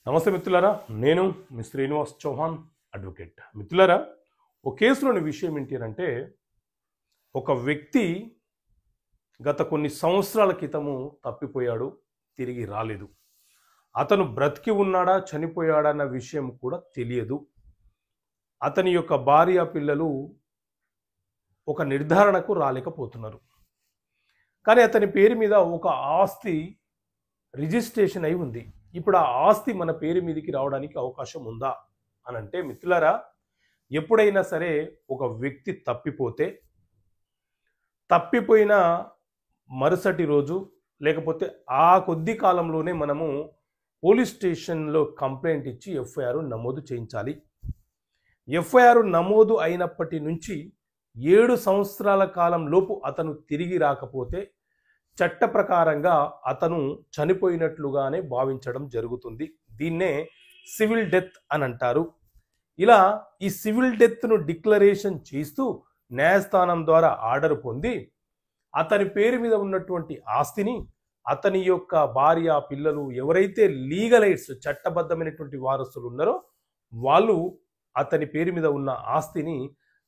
నమస్తే మిత్రులారా, నేను మీ శ్రీనివాస్ చౌహాన్ అడ్వకేట్. మిత్రులారా, ఒక కేసులోని విషయం ఏంటి అంటే, ఒక వ్యక్తి గత కొన్ని సంవత్సరాల క్రితము తప్పిపోయాడు, తిరిగి రాలేదు. అతను బ్రతికి ఉన్నాడా చనిపోయాడా అన్న విషయం కూడా తెలియదు. అతని యొక్క భార్య పిల్లలు ఒక నిర్ధారణకు రాలేకపోతున్నారు. కానీ అతని పేరు మీద ఒక ఆస్తి రిజిస్ట్రేషన్ అయి ఉంది. ఇప్పుడు ఆ ఆస్తి మన పేరు మీదకి రావడానికి అవకాశం ఉందా అని అంటే, మిత్రులారా, ఎప్పుడైనా సరే ఒక వ్యక్తి తప్పిపోయిన మరుసటి రోజు లేకపోతే ఆ కొద్ది కాలంలోనే మనము పోలీస్ స్టేషన్లో కంప్లైంట్ ఇచ్చి ఎఫ్ఐఆర్ నమోదు చేయించాలి. ఎఫ్ఐఆర్ నమోదు అయినప్పటి నుంచి 7 సంవత్సరాల కాలం లోపు అతను తిరిగి రాకపోతే చట్ట ప్రకారంగా అతను చనిపోయినట్లుగానే భావించడం జరుగుతుంది. దీన్నే సివిల్ డెత్ అని అంటారు. ఇలా ఈ సివిల్ డెత్ను డిక్లరేషన్ చేస్తూ న్యాయస్థానం ద్వారా ఆర్డర్ పొంది అతని పేరు మీద ఉన్నటువంటి ఆస్తిని అతని యొక్క భార్య పిల్లలు ఎవరైతే లీగలైట్స్ చట్టబద్ధమైనటువంటి వారసులు ఉన్నారో వాళ్ళు అతని పేరు మీద ఉన్న ఆస్తిని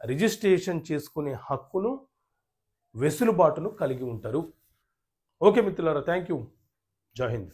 రిజిస్ట్రేషన్ చేసుకునే హక్కును వెసులుబాటును కలిగి ఉంటారు. ఓకే మిత్రులారా, థ్యాంక్ యూ. జై హింద్.